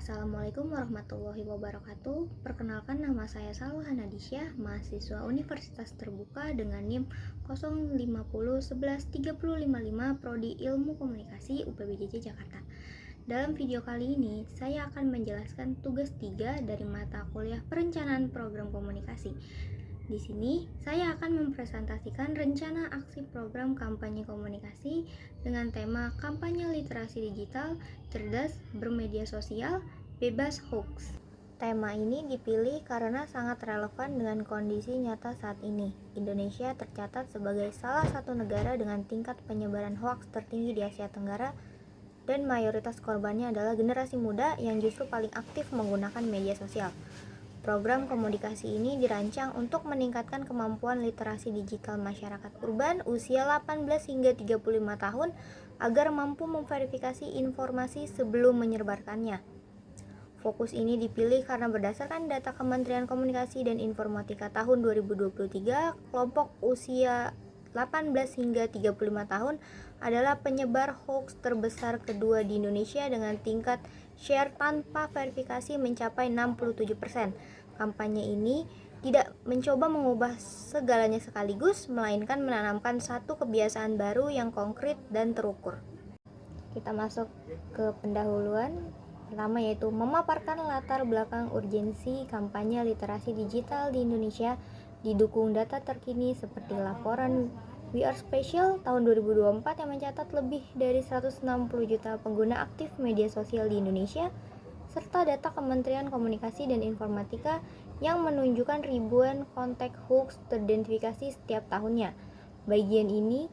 Assalamualaikum warahmatullahi wabarakatuh. Perkenalkan, nama saya Salwa Hanadisyah, mahasiswa Universitas Terbuka dengan NIM 050113055 Prodi Ilmu Komunikasi UPBJJ Jakarta. Dalam video kali ini, saya akan menjelaskan tugas 3 dari mata kuliah Perencanaan Program Komunikasi. Di sini, saya akan mempresentasikan rencana aksi program kampanye komunikasi dengan tema kampanye literasi digital, cerdas, bermedia sosial, bebas hoax. Tema ini dipilih karena sangat relevan dengan kondisi nyata saat ini. Indonesia tercatat sebagai salah satu negara dengan tingkat penyebaran hoax tertinggi di Asia Tenggara, dan mayoritas korbannya adalah generasi muda yang justru paling aktif menggunakan media sosial. Program komunikasi ini dirancang untuk meningkatkan kemampuan literasi digital masyarakat urban usia 18 hingga 35 tahun agar mampu memverifikasi informasi sebelum menyebarkannya. Fokus ini dipilih karena berdasarkan data Kementerian Komunikasi dan Informatika tahun 2023, kelompok usia 18 hingga 35 tahun adalah penyebar hoax terbesar kedua di Indonesia dengan tingkat share tanpa verifikasi mencapai 67%. Kampanye ini tidak mencoba mengubah segalanya sekaligus, melainkan menanamkan satu kebiasaan baru yang konkret dan terukur. Kita masuk ke pendahuluan. Pertama yaitu memaparkan latar belakang urgensi kampanye literasi digital di Indonesia didukung data terkini seperti laporan We Are Special tahun 2024 yang mencatat lebih dari 160 juta pengguna aktif media sosial di Indonesia, serta data Kementerian Komunikasi dan Informatika yang menunjukkan ribuan kontak hoax teridentifikasi setiap tahunnya. Bagian ini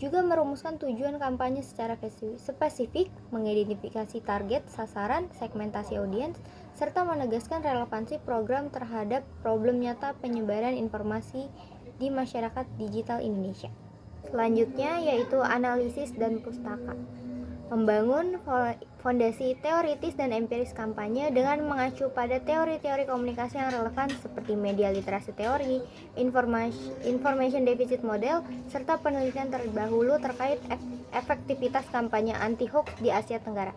juga merumuskan tujuan kampanye secara spesifik, mengidentifikasi target, sasaran, segmentasi audiens, serta menegaskan relevansi program terhadap problem nyata penyebaran informasi di masyarakat digital Indonesia. Selanjutnya yaitu analisis dan pustaka. Membangun fondasi teoritis dan empiris kampanye dengan mengacu pada teori-teori komunikasi yang relevan seperti media literasi teori, information deficit model, serta penelitian terdahulu terkait efektivitas kampanye anti-hoax di Asia Tenggara.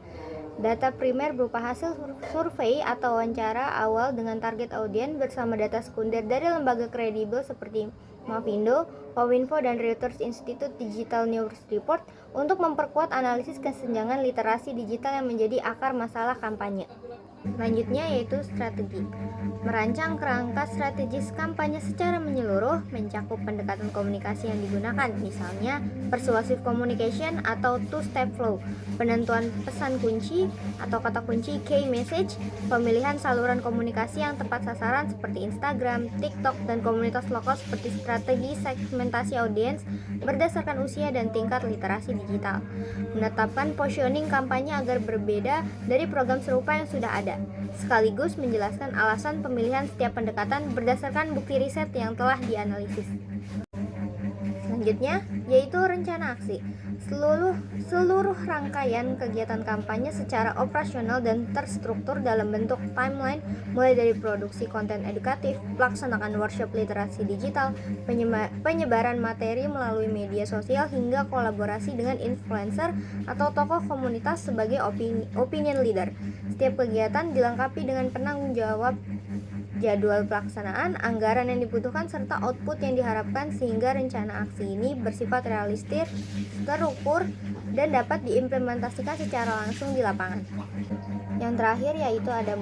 Data primer berupa hasil survei atau wawancara awal dengan target audiens bersama data sekunder dari lembaga kredibel seperti Mavindo, Powinfo, dan Reuters Institute Digital News Report untuk memperkuat analisis kesenjangan literasi digital yang menjadi akar masalah kampanye. Selanjutnya yaitu strategi. Merancang kerangka strategis kampanye secara menyeluruh, mencakup pendekatan komunikasi yang digunakan, misalnya persuasive communication atau two-step flow, penentuan pesan kunci atau kata kunci key message, pemilihan saluran komunikasi yang tepat sasaran seperti Instagram, TikTok, dan komunitas lokal seperti strategi segmentasi audiens berdasarkan usia dan tingkat literasi digital. Menetapkan positioning kampanye agar berbeda dari program serupa yang sudah ada, sekaligus menjelaskan alasan pemilihan setiap pendekatan berdasarkan bukti riset yang telah dianalisis. Selanjutnya yaitu rencana aksi. Seluruh rangkaian kegiatan kampanye secara operasional dan terstruktur dalam bentuk timeline, mulai dari produksi konten edukatif, pelaksanaan workshop literasi digital, penyebaran materi melalui media sosial, hingga kolaborasi dengan influencer atau tokoh komunitas sebagai opinion leader. Setiap kegiatan dilengkapi dengan penanggung jawab jadwal pelaksanaan, anggaran yang dibutuhkan, serta output yang diharapkan sehingga rencana aksi ini bersifat realistis, terukur, dan dapat diimplementasikan secara langsung di lapangan. Yang terakhir yaitu ada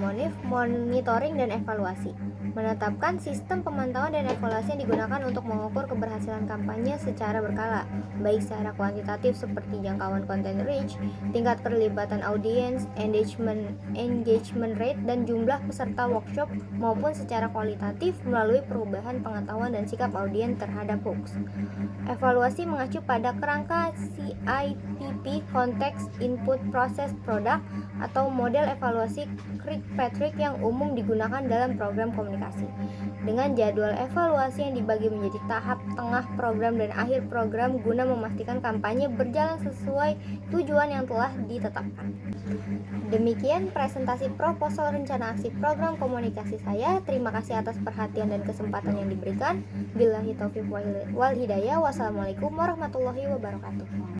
monitoring dan evaluasi. Menetapkan sistem pemantauan dan evaluasi yang digunakan untuk mengukur keberhasilan kampanye secara berkala, baik secara kuantitatif seperti jangkauan konten reach, tingkat keterlibatan audiens, engagement rate, dan jumlah peserta workshop, maupun secara kualitatif melalui perubahan pengetahuan dan sikap audiens terhadap hoax. Evaluasi mengacu pada kerangka CIPP, Context Input Process Product, atau model evaluasi Kirkpatrick yang umum digunakan dalam program komunikasi, dengan jadwal evaluasi yang dibagi menjadi tahap, tengah program, dan akhir program guna memastikan kampanye berjalan sesuai tujuan yang telah ditetapkan. Demikian presentasi proposal rencana aksi program komunikasi saya. Terima kasih atas perhatian dan kesempatan yang diberikan. Billahi taufiq wal hidayah. Wassalamualaikum warahmatullahi wabarakatuh.